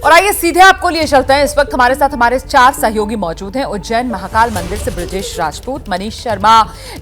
और आइए सीधे आपको लिए चलते हैं। इस वक्त हमारे साथ हमारे 4 सहयोगी मौजूद हैं। उज्जैन महाकाल मंदिर से ब्रजेश राजपूत, मनीष शर्मा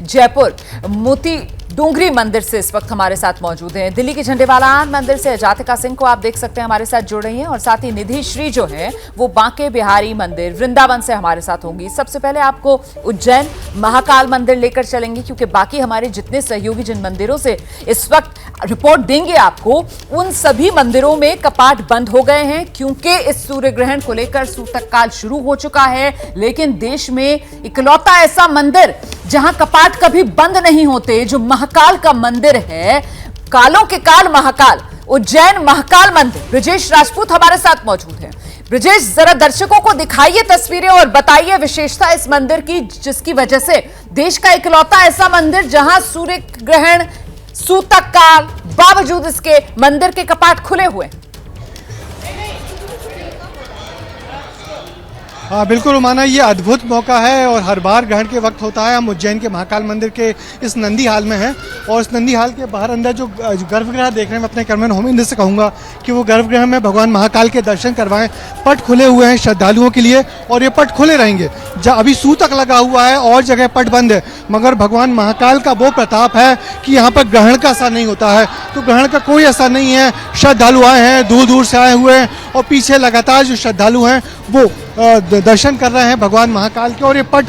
जयपुर मोती डूंगरी मंदिर से इस वक्त हमारे साथ मौजूद हैं। दिल्ली के झंडेवालान मंदिर से जातिका सिंह को आप देख सकते हैं हमारे साथ जुड़ रही हैं, और साथ ही निधि श्री जो है वो बांके बिहारी मंदिर वृंदावन से हमारे साथ होंगी। सबसे पहले आपको उज्जैन महाकाल मंदिर लेकर चलेंगे, क्योंकि बाकी हमारे जितने सहयोगी जिन मंदिरों से इस वक्त रिपोर्ट देंगे आपको, उन सभी मंदिरों में कपाट बंद हो गए हैं, क्योंकि इस सूर्य ग्रहण को लेकर सूतक काल शुरू हो चुका है। लेकिन देश में इकलौता ऐसा मंदिर जहां कपाट कभी बंद नहीं होते, जो महाकाल का मंदिर है, कालों के काल महाकाल, उज्जैन महाकाल मंदिर। ब्रजेश राजपूत हमारे साथ मौजूद हैं। ब्रजेश, जरा दर्शकों को दिखाइए तस्वीरें और बताइए विशेषता इस मंदिर की, जिसकी वजह से देश का इकलौता ऐसा मंदिर जहां सूर्य ग्रहण सूतक काल बावजूद इसके मंदिर के कपाट खुले हुए। हाँ बिल्कुल रुमाना, ये अद्भुत मौका है और हर बार ग्रहण के वक्त होता है। हम उज्जैन के महाकाल मंदिर के इस नंदी हाल में हैं, और इस नंदी हाल के बाहर अंदर जो गर्भगृह देख रहे हैं, मैं अपने कैमरामैन होमिंदर से कहूँगा कि वो गर्भगृह में भगवान महाकाल के दर्शन करवाएं। पट खुले हुए हैं श्रद्धालुओं के लिए, और ये पट खुले रहेंगे। अभी सूतक लगा हुआ है और जगह पट बंद है, मगर भगवान महाकाल का वो प्रताप है कि यहाँ पर ग्रहण का असर नहीं होता है। तो ग्रहण का कोई असर नहीं है। श्रद्धालु आए हैं, दूर दूर से आए हुए हैं, और पीछे लगातार जो श्रद्धालु हैं वो दर्शन कर रहे हैं भगवान महाकाल के, और ये पट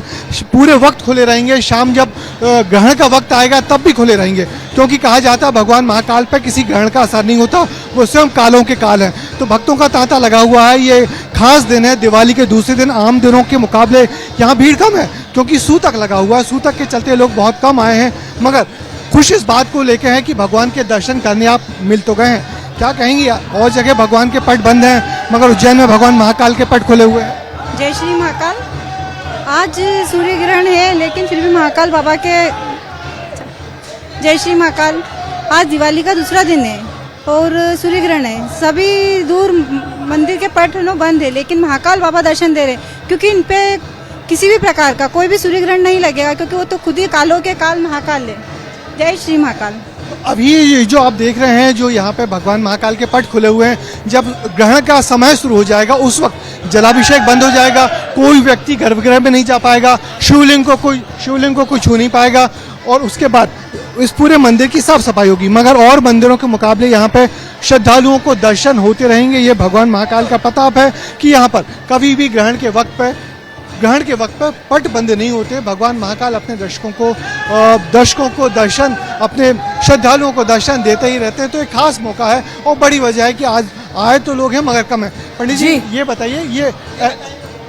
पूरे वक्त खुले रहेंगे। शाम जब ग्रहण का वक्त आएगा तब भी खुले रहेंगे, क्योंकि कहा जाता है भगवान महाकाल पर किसी ग्रहण का असर नहीं होता, वो स्वयं कालों के काल हैं। तो भक्तों का तांता लगा हुआ है। ये खास दिन है, दिवाली के दूसरे दिन। आम दिनों के मुकाबले यहाँ भीड़ कम है, क्योंकि सूतक लगा हुआ है। सूतक के चलते लोग बहुत कम आए हैं, मगर खुश इस बात को लेकर है कि भगवान के दर्शन करने आप मिल तो गए हैं। क्या कहेंगी? और जगह भगवान के पट बंद हैं, मगर उज्जैन में भगवान महाकाल के पट खुले हुए हैं। जय श्री महाकाल। आज सूर्य ग्रहण है, लेकिन फिर भी महाकाल बाबा के जय श्री महाकाल। आज दिवाली का दूसरा दिन है और सूर्य ग्रहण है। सभी दूर मंदिर के पट बंद है, लेकिन महाकाल बाबा दर्शन दे रहे, क्योंकि इन पे किसी भी प्रकार का कोई भी सूर्य ग्रहण नहीं लगेगा, क्योंकि वो तो खुद ही कालों के काल महाकाल है। जय श्री महाकाल। अभी जो आप देख रहे हैं, जो यहाँ पे भगवान महाकाल के पट खुले हुए हैं, जब ग्रहण का समय शुरू हो जाएगा उस वक्त जलाभिषेक बंद हो जाएगा। कोई व्यक्ति गर्भगृह में नहीं जा पाएगा, शिवलिंग को कोई छू नहीं पाएगा, और उसके बाद इस पूरे मंदिर की साफ सफाई होगी। मगर और मंदिरों के मुकाबले यहाँ पे श्रद्धालुओं को दर्शन होते रहेंगे। ये भगवान महाकाल का प्रताप है कि यहाँ पर कभी भी ग्रहण के वक्त पर पट बंद नहीं होते। भगवान महाकाल अपने दर्शकों को दर्शन, अपने श्रद्धालुओं को दर्शन देते ही रहते हैं। तो एक खास मौका है, और बड़ी वजह है कि आज आए तो लोग हैं मगर कम है। पंडित जी ये बताइए, ये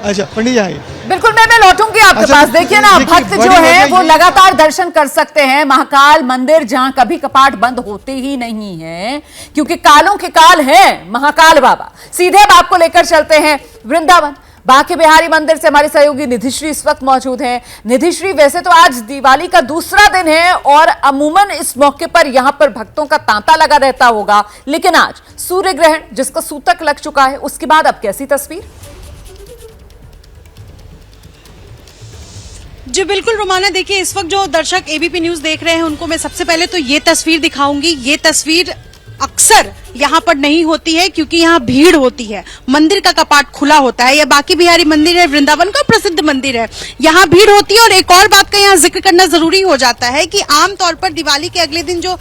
अच्छा पंडित जी आइए। बिल्कुल, मैं लौटूंगी आपके पास। देखिए ना, भक्त जो है वो लगातार दर्शन कर सकते हैं महाकाल मंदिर, जहां कभी कपाट बंद होते ही नहीं है, क्योंकि कालों के काल है महाकाल बाबा। सीधे अब आपको लेकर चलते हैं वृंदावन। बांके बिहारी मंदिर से हमारे सहयोगी निधिश्री इस वक्त मौजूद हैं। निधिश्री, वैसे तो आज दिवाली का दूसरा दिन है और अमूमन इस मौके पर यहां पर भक्तों का तांता लगा रहता होगा, लेकिन आज सूर्य ग्रहण जिसका सूतक लग चुका है, उसके बाद अब कैसी तस्वीर? जी बिल्कुल रुमाना, देखिए इस वक्त जो दर्शक एबीपी न्यूज देख रहे हैं उनको मैं सबसे पहले तो ये तस्वीर दिखाऊंगी। ये तस्वीर अक्सर यहाँ पर नहीं होती है, क्योंकि यहाँ भीड़ होती है, मंदिर का कपाट खुला होता है। यह बांके बिहारी मंदिर है, वृंदावन का प्रसिद्ध मंदिर है, यहाँ भीड़ होती है। और एक और बात का यहाँ जिक्र करना जरूरी हो जाता है कि आमतौर पर दिवाली के अगले दिन जो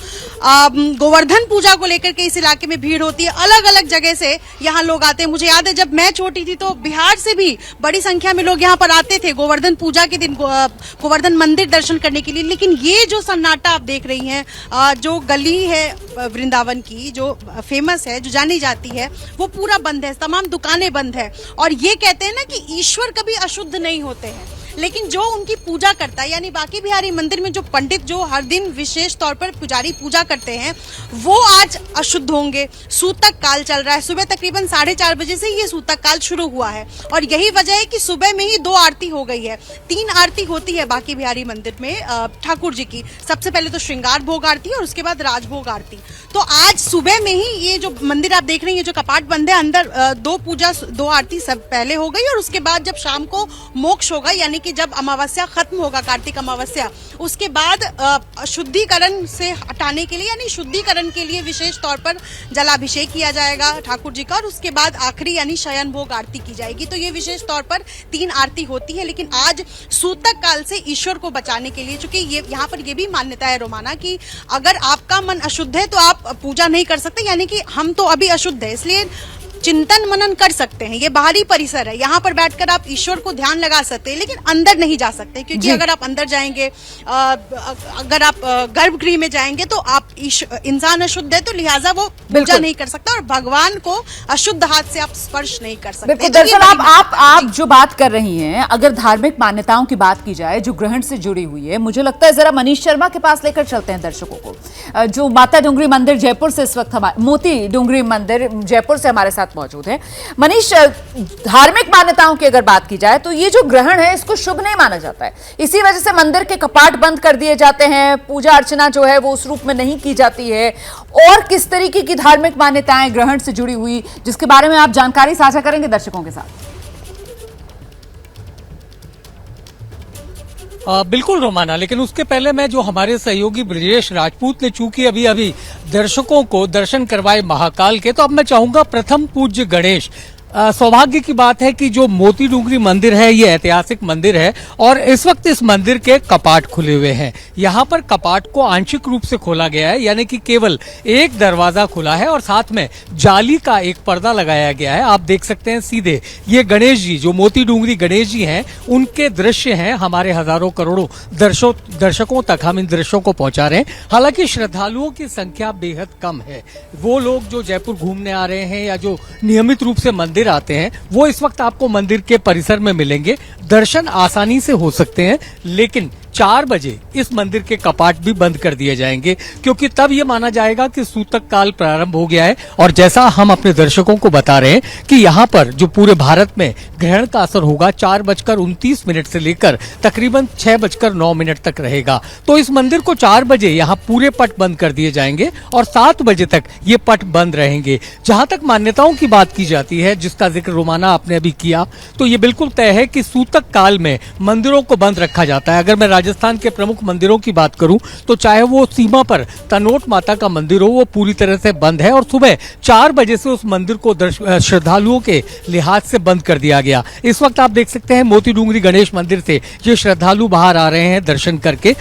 गोवर्धन पूजा को लेकर के इस इलाके में भीड़ होती है, अलग अलग जगह से यहाँ लोग आते हैं। मुझे याद है जब मैं छोटी थी तो बिहार से भी बड़ी संख्या में लोग यहाँ पर आते थे गोवर्धन पूजा के दिन, गोवर्धन मंदिर दर्शन करने के लिए। लेकिन ये जो सन्नाटा आप देख रही हैं, जो गली है वृंदावन की जो फेमस है, जो जानी जाती है, वो पूरा बंद है, तमाम दुकानें बंद है। और ये कहते हैं ना कि ईश्वर कभी अशुद्ध नहीं होते हैं, लेकिन जो उनकी पूजा करता है, यानी बांके बिहारी मंदिर में जो पंडित जो हर दिन विशेष तौर पर पुजारी पूजा करते हैं, वो आज अशुद्ध होंगे। सूतक काल चल रहा है, सुबह तकरीबन 4:30 बजे से ये सूतक काल शुरू हुआ है, और यही वजह है कि सुबह में ही 2 आरती हो गई है। 3 आरती होती है बांके बिहारी मंदिर में ठाकुर जी की। सबसे पहले तो श्रृंगार भोग आरती और उसके बाद राजभोग आरती। तो आज सुबह में ही ये जो मंदिर आप देख रही हैं, जो कपाट बंद है, अंदर 2 आरती सब पहले हो गई, और उसके बाद जब शाम को मोक्ष होगा, यानी कि जब अमावस्या खत्म होगा, कार्तिक अमावस्या, उसके बाद शुद्धिकरण से हटाने के लिए यानी शुद्धिकरण के लिए विशेष तौर पर जलाभिषेक किया जाएगा ठाकुर जी का, और उसके बाद आखिरी यानी शयन भोग आरती की जाएगी। तो ये विशेष तौर पर 3 आरती होती है। लेकिन आज सूतक काल से ईश्वर को बचाने के लिए, चूंकि ये यहाँ पर ये भी मान्यता है रोमाना कि अगर आपका मन अशुद्ध है तो आप पूजा नहीं कर सकते, यानी कि हम तो अभी अशुद्ध है, इसलिए चिंतन मनन कर सकते हैं। ये बाहरी परिसर है, यहाँ पर बैठकर आप ईश्वर को ध्यान लगा सकते हैं, लेकिन अंदर नहीं जा सकते, क्योंकि अगर आप अंदर जाएंगे, अगर आप गर्भगृह में जाएंगे तो आप इंसान अशुद्ध है, तो लिहाजा वो पूजा नहीं कर सकता और भगवान को अशुद्ध हाथ से आप स्पर्श नहीं कर सकते। बिल्कुल। दरअसल आप जो बात कर रही हैं, अगर धार्मिक मान्यताओं की बात की जाए जो ग्रहण से जुड़ी हुई है, मुझे लगता है जरा मनीष शर्मा के पास लेकर चलते हैं दर्शकों को, जो माता डोंगरी मंदिर जयपुर से इस वक्त मोती डोंगरी मंदिर जयपुर से हमारे साथ मौजूद है। मनीष, धार्मिक मान्यताओं की अगर बात की जाए तो ये जो ग्रहण है इसको शुभ नहीं माना जाता है, इसी वजह से मंदिर के कपाट बंद कर दिए जाते हैं, पूजा अर्चना जो है वो उस रूप में नहीं की जाती है। और किस तरीके की धार्मिक मान्यताएं ग्रहण से जुड़ी हुई, जिसके बारे में आप जानकारी साझा करेंगे दर्शकों के साथ? बिल्कुल रोमाना, लेकिन उसके पहले मैं जो हमारे सहयोगी ब्रजेश राजपूत ने चूंकि अभी दर्शकों को दर्शन करवाए महाकाल के, तो अब मैं चाहूंगा प्रथम पूज्य गणेश, सौभाग्य की बात है कि जो मोती डोंगरी मंदिर है ये ऐतिहासिक मंदिर है और इस वक्त इस मंदिर के कपाट खुले हुए हैं। यहाँ पर कपाट को आंशिक रूप से खोला गया है, यानी कि केवल एक दरवाजा खुला है और साथ में जाली का एक पर्दा लगाया गया है। आप देख सकते हैं सीधे ये गणेश जी, जो मोती डोंगरी गणेश जी हैं, उनके दृश्य हैं हमारे हजारों करोड़ों दर्शकों तक हम इन दृश्यों को पहुंचा रहे हैं। हालांकि श्रद्धालुओं की संख्या बेहद कम है। वो लोग जो जयपुर घूमने आ रहे हैं या जो नियमित रूप से मंदिर आते हैं वो इस वक्त आपको मंदिर के परिसर में मिलेंगे। दर्शन आसानी से हो सकते हैं, लेकिन 4 बजे इस मंदिर के कपाट भी बंद कर दिए जाएंगे, क्योंकि तब ये माना जाएगा कि सूतक काल प्रारंभ हो गया है। और जैसा हम अपने दर्शकों को बता रहे हैं कि यहाँ पर जो पूरे भारत में ग्रहण का असर होगा 4:29 से लेकर तकरीबन 6:09 तक रहेगा। तो इस मंदिर को 4 बजे यहाँ पूरे पट बंद कर दिए जाएंगे और 7 बजे तक ये पट बंद रहेंगे। जहां तक मान्यताओं की बात की जाती है, जिसका जिक्र रोमाना आपने अभी किया, तो ये बिल्कुल तय है कि सूतक काल में मंदिरों को बंद रखा जाता है। अगर मैं राजस्थान के प्रमुख मंदिरों की बात करूं तो चाहे वो सीमा पर तनोट माता का मंदिर हो, वो पूरी तरह से बंद है और सुबह 4 बजे से उस मंदिर को श्रद्धालुओं के लिहाज से बंद कर दिया गया। इस वक्त आप देख सकते हैं मोती डोंगरी गणेश मंदिर से ये श्रद्धालु बाहर आ रहे हैं दर्शन करके।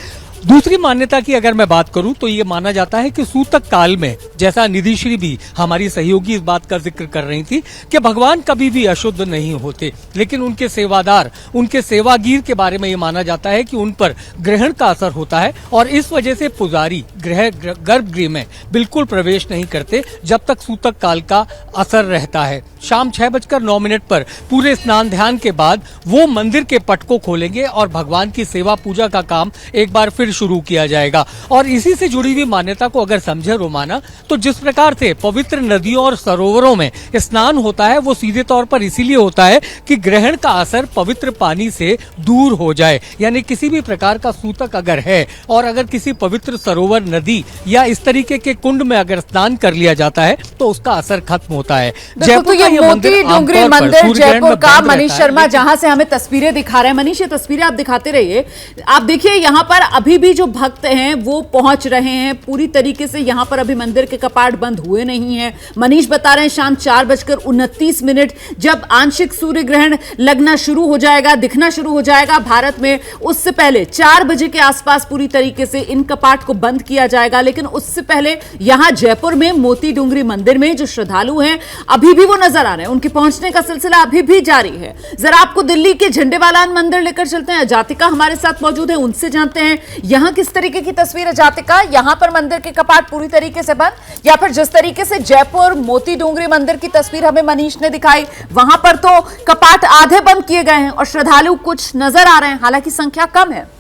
दूसरी मान्यता की अगर मैं बात करूं तो ये माना जाता है कि सूतक काल में, जैसा निधि श्री भी हमारी सहयोगी इस बात का जिक्र कर रही थी, कि भगवान कभी भी अशुद्ध नहीं होते, लेकिन उनके सेवादार, उनके सेवागीर के बारे में ये माना जाता है कि उन पर ग्रहण का असर होता है और इस वजह से पुजारी गर्भगृह में बिल्कुल प्रवेश नहीं करते जब तक सूतक काल का असर रहता है। शाम 6:09 पर पूरे स्नान ध्यान के बाद वो मंदिर के पट को खोलेंगे और भगवान की सेवा पूजा का काम एक बार फिर शुरू किया जाएगा। और इसी से जुड़ी हुई मान्यता को अगर समझे रोमाना, तो जिस प्रकार से पवित्र नदियों और सरोवरों में स्नान होता है वो सीधे तौर पर इसीलिए होता है कि ग्रहण का असर पवित्र पानी से दूर हो जाए। यानी किसी भी प्रकार का सूतक अगर है और अगर किसी पवित्र सरोवर, नदी या इस तरीके के कुंड में अगर स्नान कर लिया जाता है तो उसका असर खत्म होता है। जयपुर का मोती डोंगरी मंदिर जयपुर का मनीष शर्मा जहां से हमें तस्वीरें दिखा रहे हैं। मनीष, ये तस्वीरें आप दिखाते रहिए। आप देखिए यहाँ पर अभी भी जो भक्त हैं वो पहुंच रहे हैं पूरी तरीके से। यहाँ पर अभी मंदिर के कपाट बंद हुए नहीं हैं। मनीष बता रहे हैं शाम 4:29 जब आंशिक सूर्य ग्रहण लगना शुरू हो जाएगा, दिखना शुरू हो जाएगा भारत में, उससे पहले 4 बजे के आसपास पूरी तरीके से इन कपाट को बंद किया जाएगा। लेकिन उससे पहले यहाँ जयपुर में मोती डोंगरी मंदिर में जो श्रद्धालु हैं अभी भी वो नजर आ रहे हैं, उनके पहुंचने का सिलसिला अभी भी जारी है। जरा आपको दिल्ली के झंडेवालान मंदिर लेकर चलते हैं। जातिका हमारे साथ मौजूद है, उनसे जानते हैं यहां किस तरीके की तस्वीर है। जातिका, यहां पर मंदिर के कपाट पूरी तरीके से बंद, या फिर जिस तरीके से जयपुर मोती डोंगरी मंदिर की तस्वीर हमें मनीष ने दिखाई, वहां पर तो कपाट आधे बंद किए गए हैं और श्रद्धालु कुछ नजर आ रहे हैं, हालांकि संख्या कम है।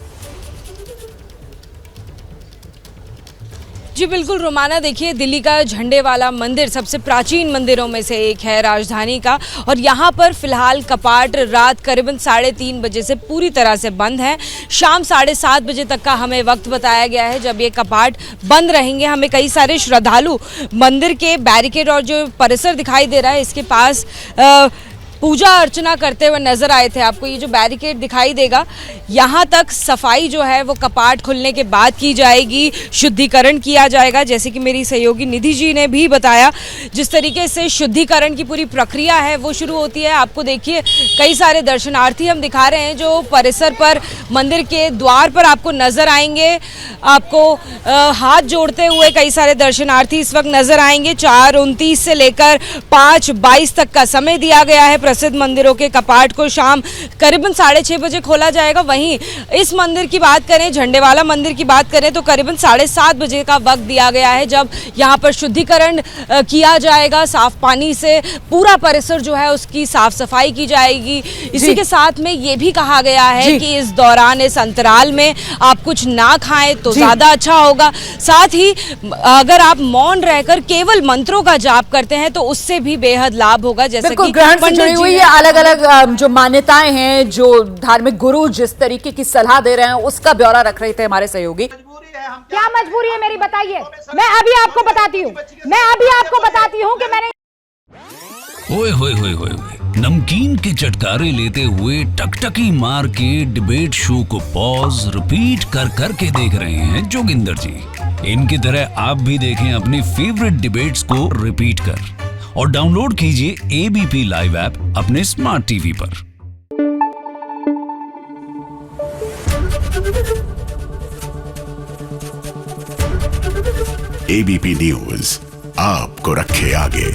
जी बिल्कुल रोमाना, देखिए दिल्ली का झंडे वाला मंदिर सबसे प्राचीन मंदिरों में से एक है राजधानी का, और यहाँ पर फिलहाल कपाट रात करीबन 3:30 बजे से पूरी तरह से बंद है। शाम 7:30 बजे तक का हमें वक्त बताया गया है जब ये कपाट बंद रहेंगे। हमें कई सारे श्रद्धालु मंदिर के बैरिकेड और जो परिसर दिखाई दे रहा है इसके पास पूजा अर्चना करते हुए नजर आए थे। आपको ये जो बैरिकेड दिखाई देगा, यहाँ तक सफाई जो है वो कपाट खुलने के बाद की जाएगी, शुद्धिकरण किया जाएगा। जैसे कि मेरी सहयोगी निधि जी ने भी बताया, जिस तरीके से शुद्धिकरण की पूरी प्रक्रिया है वो शुरू होती है। आपको देखिए कई सारे दर्शनार्थी हम दिखा रहे हैं जो परिसर पर, मंदिर के द्वार पर आपको नजर आएंगे। आपको हाथ जोड़ते हुए कई सारे दर्शनार्थी इस वक्त नजर आएंगे। 4:29 से लेकर 5:22 तक का समय दिया गया है। प्रसिद्ध मंदिरों के कपाट को शाम करीबन 6:30 बजे खोला जाएगा। वहीं इस मंदिर की बात करें, झंडेवाला मंदिर की बात करें, तो करीबन 7:30 बजे का वक्त दिया गया है, जब यहाँ पर शुद्धिकरण किया जाएगा। साफ पानी से पूरा परिसर जो है उसकी साफ सफाई की जाएगी। इसी के साथ में ये भी कहा गया है कि इस दौरान, इस अंतराल में आप कुछ ना खाएं तो ज्यादा अच्छा होगा। साथ ही अगर आप मौन रहकर केवल मंत्रों का जाप करते हैं तो उससे भी बेहद लाभ होगा। जैसे कि ग्रहण से जुड़ी हुई अलग अलग जो मान्यताएं हैं, जो धार्मिक गुरु जिस तरीके की सलाह दे रहे हैं, उसका ब्यौरा रख रहे थे हमारे सहयोगी। क्या मजबूरी है मेरी, बताइए। मैं अभी आपको बताती हूँ कि मैंने ओए होए होए होए, नमकीन के चटकारे लेते हुए टकटकी मार के डिबेट शो को पॉज रिपीट कर करके देख रहे हैं जोगिंदर जी। इनकी तरह आप भी देखें अपनी फेवरेट डिबेट्स को रिपीट कर, और डाउनलोड कीजिए एबीपी लाइव ऐप अपने स्मार्ट टीवी पर। एबीपी न्यूज आपको रखे आगे।